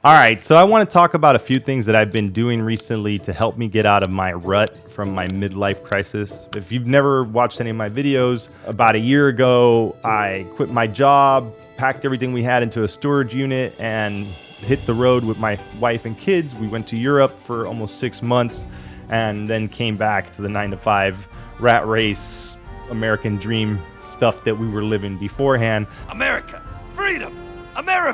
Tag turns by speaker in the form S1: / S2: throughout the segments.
S1: All right, so I want to talk about a few things that I've been doing recently to help me get out of my rut from my midlife crisis. If you've never watched any of my videos, about a year ago, I quit my job, packed everything we had into a storage unit, and hit the road with my wife and kids. We went to Europe for almost 6 months and then came back to the 9-to-5 rat race, American dream stuff that we were living beforehand.
S2: America, freedom!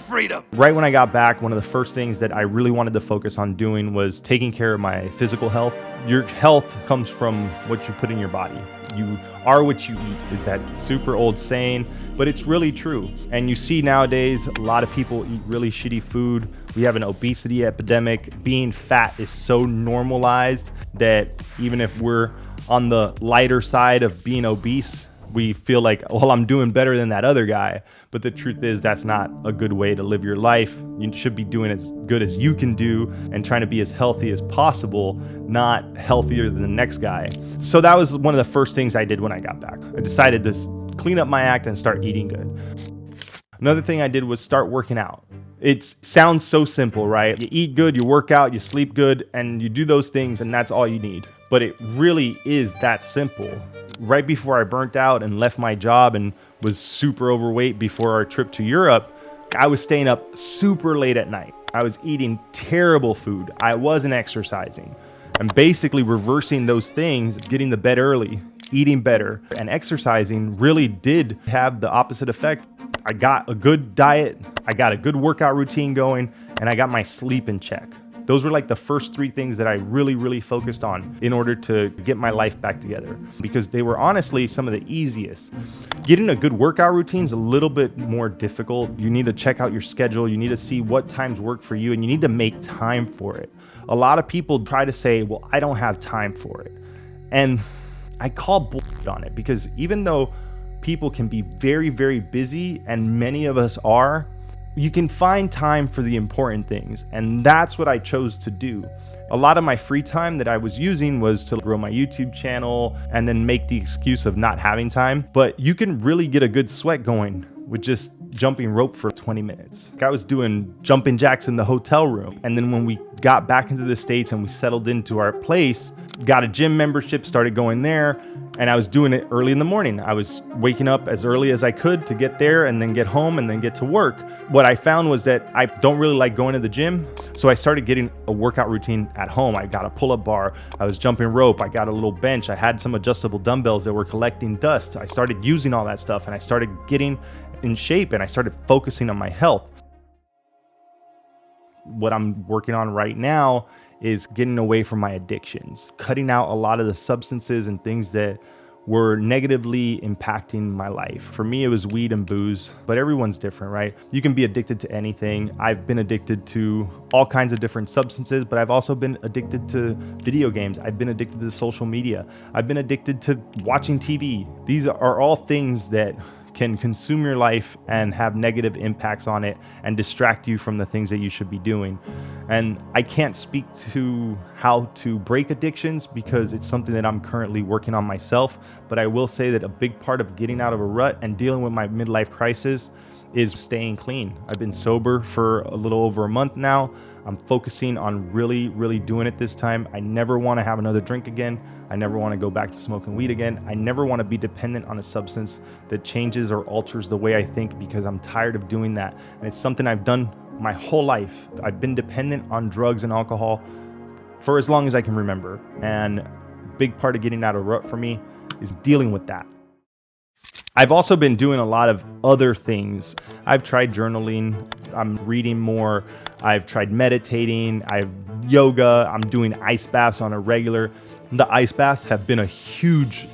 S2: Freedom!
S1: Right when I got back, one of the first things that I really wanted to focus on doing was taking care of my physical health. Your health comes from what you put in your body. You are what you eat is that super old saying, but it's really true. And you see nowadays, a lot of people eat really shitty food. We have an obesity epidemic. Being fat is so normalized that even if we're on the lighter side of being obese, we feel like, well, I'm doing better than that other guy. But the truth is that's not a good way to live your life. You should be doing as good as you can do and trying to be as healthy as possible, not healthier than the next guy. So that was one of the first things I did when I got back. I decided to clean up my act and start eating good. Another thing I did was start working out. It sounds so simple, right? You eat good, you work out, you sleep good, and you do those things, and that's all you need. But it really is that simple. Right before I burnt out and left my job and was super overweight before our trip to Europe, I was staying up super late at night. I was eating terrible food. I wasn't exercising. And basically reversing those things, getting to bed early, eating better, and exercising really did have the opposite effect. I got a good diet, I got a good workout routine going, and I got my sleep in check. Those were like the first 3 things that I really focused on in order to get my life back together, because they were honestly some of the easiest. Getting a good workout routine is a little bit more difficult. You need to check out your schedule. You need to see what times work for you, and you need to make time for it. A lot of people try to say, well, I don't have time for it. And I call bullshit on it, because even though people can be very busy, and many of us are, you can find time for the important things. And that's what I chose to do. A lot of my free time that I was using was to grow my YouTube channel and then make the excuse of not having time. But you can really get a good sweat going with just jumping rope for 20 minutes. I was doing jumping jacks in the hotel room. And then when we got back into the States and we settled into our place, got a gym membership, started going there, and I was doing it early in the morning. I was waking up as early as I could to get there and then get home and then get to work. What I found was that I don't really like going to the gym, so I started getting a workout routine at home. I got a pull-up bar, I was jumping rope, I got a little bench, I had some adjustable dumbbells that were collecting dust. I started using all that stuff and I started getting in shape and I started focusing on my health. What I'm working on right now is getting away from my addictions, cutting out a lot of the substances and things that were negatively impacting my life. For me, it was weed and booze, but everyone's different, right? You can be addicted to anything. I've been addicted to all kinds of different substances, but I've also been addicted to video games. I've been addicted to social media. I've been addicted to watching TV. These are all things that can consume your life and have negative impacts on it and distract you from the things that you should be doing. And I can't speak to how to break addictions because it's something that I'm currently working on myself, but I will say that a big part of getting out of a rut and dealing with my midlife crisis is staying clean. I've been sober for a little over a month now. I'm focusing on really doing it this time. I never want to have another drink again. I never want to go back to smoking weed again. I never want to be dependent on a substance that changes or alters the way I think, because I'm tired of doing that. And it's something I've done my whole life. I've been dependent on drugs and alcohol for as long as I can remember. And a big part of getting out of a rut for me is dealing with that. I've also been doing a lot of other things. I've tried journaling, I'm reading more, I've tried meditating, I've yoga, I'm doing ice baths on a regular. The ice baths have been a huge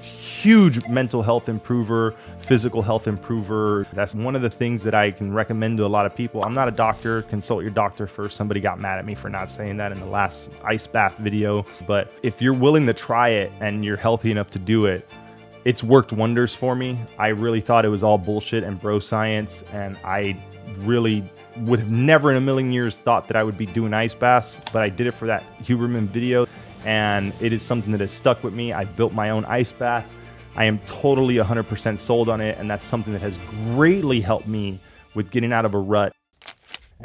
S1: mental health improver, physical health improver. That's one of the things that I can recommend to a lot of people. I'm not a doctor, consult your doctor first. Somebody got mad at me for not saying that in the last ice bath video. But if you're willing to try it and you're healthy enough to do it, it's worked wonders for me. I really thought it was all bullshit and bro science, and I really would have never in a million years thought that I would be doing ice baths, but I did it for that Huberman video, and it is something that has stuck with me. I built my own ice bath. I am totally 100% sold on it, and that's something that has greatly helped me with getting out of a rut.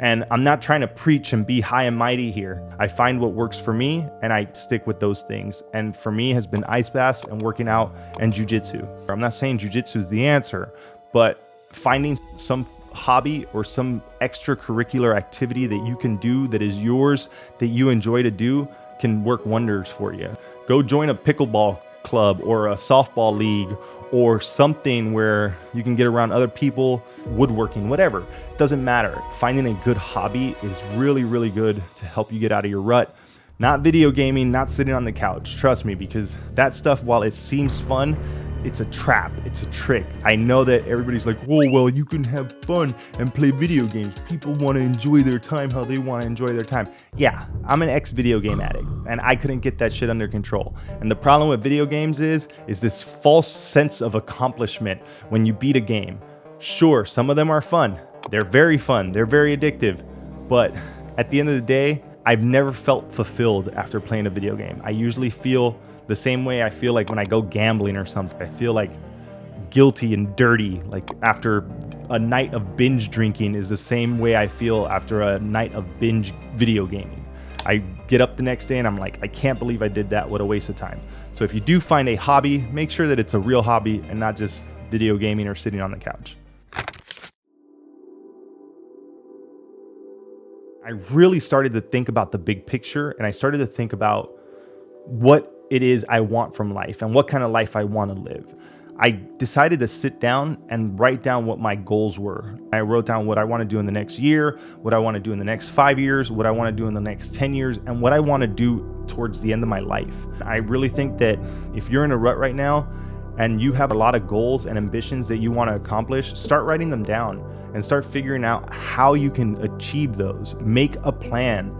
S1: And I'm not trying to preach and be high and mighty here. I find what works for me and I stick with those things. And for me has been ice baths and working out and jujitsu. I'm not saying jujitsu is the answer, but finding some hobby or some extracurricular activity that you can do that is yours, that you enjoy to do, can work wonders for you. Go join a pickleball club or a softball league or something where you can get around other people, woodworking, whatever. It doesn't matter. Finding a good hobby is really, really good to help you get out of your rut. Not video gaming, not sitting on the couch. Trust me, because that stuff, while it seems fun, it's a trap, it's a trick. I know that everybody's like, oh, well, you can have fun and play video games. People want to enjoy their time how they want to enjoy their time. Yeah, I'm an ex-video game addict, and I couldn't get that shit under control. And the problem with video games is this false sense of accomplishment when you beat a game. Sure, some of them are fun. They're very fun. They're very addictive. But at the end of the day, I've never felt fulfilled after playing a video game. I usually feel the same way I feel like when I go gambling or something. I feel like guilty and dirty, like after a night of binge drinking is the same way I feel after a night of binge video gaming. I get up the next day and I'm like, I can't believe I did that. What a waste of time. So if you do find a hobby, make sure that it's a real hobby and not just video gaming or sitting on the couch. I really started to think about the big picture, and I started to think about what it is I want from life and what kind of life I want to live. I decided to sit down and write down what my goals were. I wrote down what I want to do in the next year, what I want to do in the next 5 years, what I want to do in the next 10 years, and what I want to do towards the end of my life. I really think that if you're in a rut right now and you have a lot of goals and ambitions that you want to accomplish, start writing them down and start figuring out how you can achieve those. Make a plan.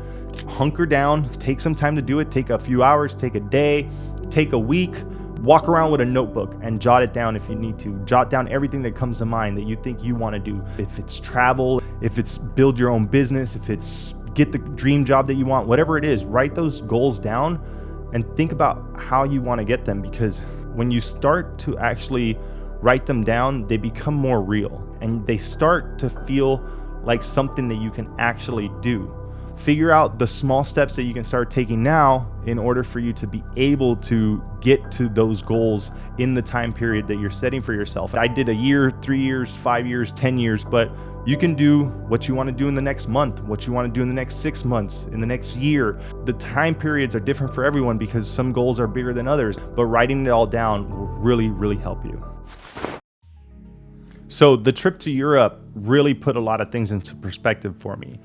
S1: Hunker down, take some time to do it, take a few hours, take a day, take a week, walk around with a notebook and jot it down if you need to. Jot down everything that comes to mind that you think you want to do. If it's travel, if it's build your own business, if it's get the dream job that you want, whatever it is, write those goals down and think about how you want to get them, because when you start to actually write them down, they become more real and they start to feel like something that you can actually do. Figure out the small steps that you can start taking now in order for you to be able to get to those goals in the time period that you're setting for yourself. I did a year, 3 years, 5 years, 10 years, but you can do what you want to do in the next month, what you want to do in the next 6 months, in the next year. The time periods are different for everyone because some goals are bigger than others, but writing it all down will really, really help you. So the trip to Europe really put a lot of things into perspective for me.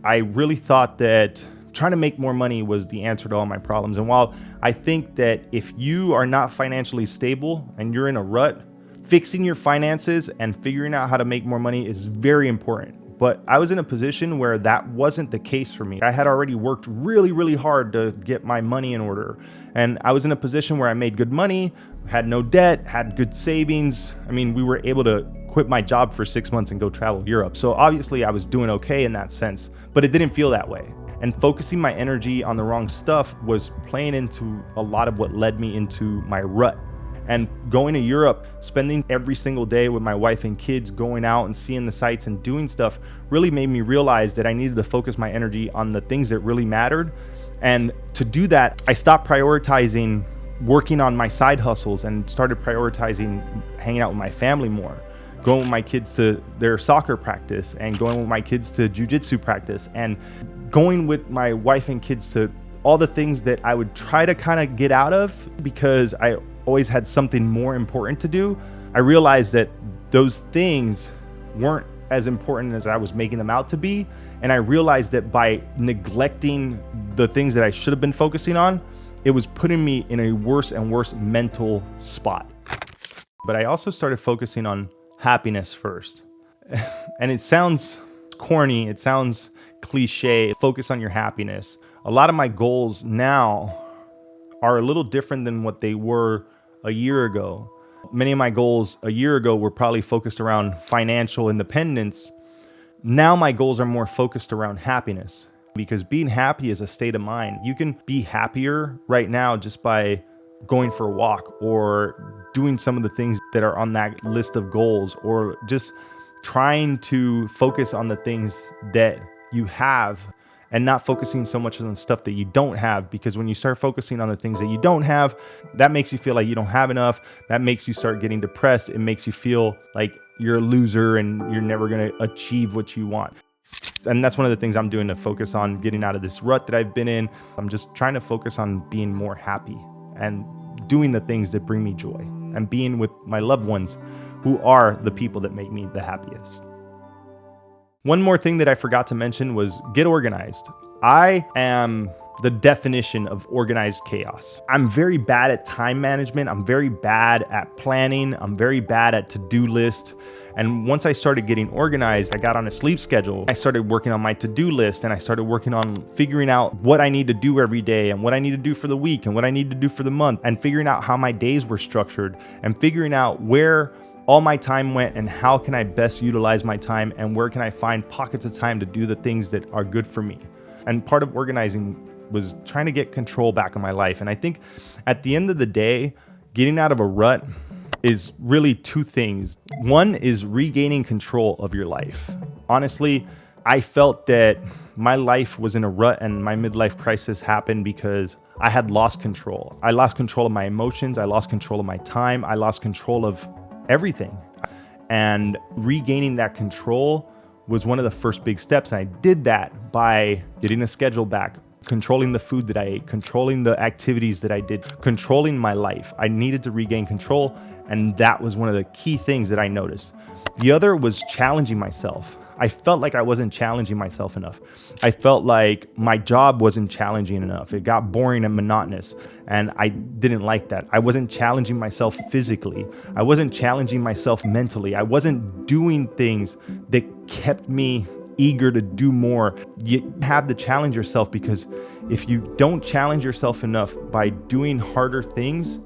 S1: I really thought that trying to make more money was the answer to all my problems. And while I think that if you are not financially stable and you're in a rut, fixing your finances and figuring out how to make more money is very important. But I was in a position where that wasn't the case for me. I had already worked really, really hard to get my money in order. And I was in a position where I made good money, had no debt, had good savings. I mean, we were able to quit my job for 6 months and go travel Europe. So obviously I was doing okay in that sense, but it didn't feel that way. And focusing my energy on the wrong stuff was playing into a lot of what led me into my rut. And going to Europe, spending every single day with my wife and kids, going out and seeing the sights and doing stuff really made me realize that I needed to focus my energy on the things that really mattered. And to do that, I stopped prioritizing working on my side hustles and started prioritizing hanging out with my family more. Going with my kids to their soccer practice and going with my kids to jujitsu practice and going with my wife and kids to all the things that I would try to kind of get out of because I always had something more important to do. I realized that those things weren't as important as I was making them out to be. And I realized that by neglecting the things that I should have been focusing on, it was putting me in a worse and worse mental spot. But I also started focusing on happiness first. And it sounds corny, it sounds cliche, focus on your happiness. A lot of my goals now are a little different than what they were a year ago. Many of my goals a year ago were probably focused around financial independence. Now my goals are more focused around happiness, because being happy is a state of mind. You can be happier right now just by going for a walk or doing some of the things that are on that list of goals, or just trying to focus on the things that you have and not focusing so much on the stuff that you don't have, because when you start focusing on the things that you don't have, that makes you feel like you don't have enough. That makes you start getting depressed. It makes you feel like you're a loser and you're never going to achieve what you want. And that's one of the things I'm doing to focus on getting out of this rut that I've been in. I'm just trying to focus on being more happy and doing the things that bring me joy and being with my loved ones who are the people that make me the happiest. One more thing that I forgot to mention was get organized. I am the definition of organized chaos. I'm very bad at time management. I'm very bad at planning. I'm very bad at to-do lists. And once I started getting organized, I got on a sleep schedule. I started working on my to-do list, and I started working on figuring out what I need to do every day and what I need to do for the week and what I need to do for the month, and figuring out how my days were structured and figuring out where all my time went and how can I best utilize my time and where can I find pockets of time to do the things that are good for me. And part of organizing was trying to get control back in my life. And I think at the end of the day, getting out of a rut is really two things. One is regaining control of your life. Honestly, I felt that my life was in a rut and my midlife crisis happened because I had lost control. I lost control of my emotions. I lost control of my time. I lost control of everything. And regaining that control was one of the first big steps. And I did that by getting a schedule back, controlling the food that I ate, controlling the activities that I did, controlling my life. I needed to regain control. And that was one of the key things that I noticed. The other was challenging myself. I felt like I wasn't challenging myself enough. I felt like my job wasn't challenging enough. It got boring and monotonous, and I didn't like that. I wasn't challenging myself physically. I wasn't challenging myself mentally. I wasn't doing things that kept me eager to do more. You have to challenge yourself, because if you don't challenge yourself enough by doing harder things,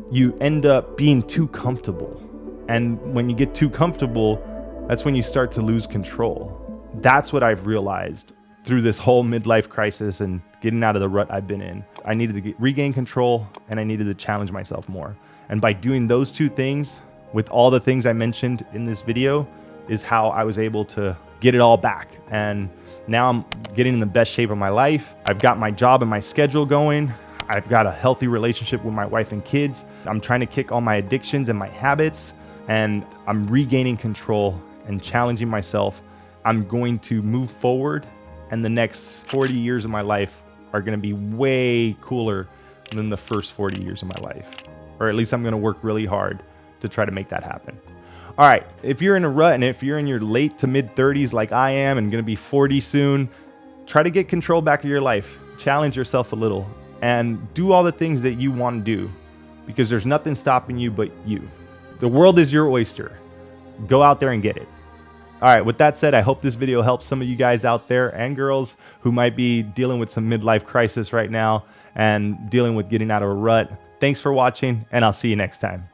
S1: you end up being too comfortable. And when you get too comfortable, that's when you start to lose control. That's what I've realized through this whole midlife crisis and getting out of the rut I've been in. I needed to regain control, and I needed to challenge myself more. And by doing those two things, with all the things I mentioned in this video, is how I was able to get it all back. And now I'm getting in the best shape of my life. I've got my job and my schedule going. I've got a healthy relationship with my wife and kids. I'm trying to kick all my addictions and my habits, and I'm regaining control and challenging myself. I'm going to move forward, and the next 40 years of my life are going to be way cooler than the first 40 years of my life. Or at least I'm going to work really hard to try to make that happen. All right, if you're in a rut and if you're in your late to mid 30s like I am and going to be 40 soon, try to get control back of your life. Challenge yourself a little and do all the things that you want to do, because there's nothing stopping you but you. The world is your oyster. Go out there and get it. All right, with that said, I hope this video helps some of you guys out there and girls who might be dealing with some midlife crisis right now and dealing with getting out of a rut. Thanks for watching, and I'll see you next time.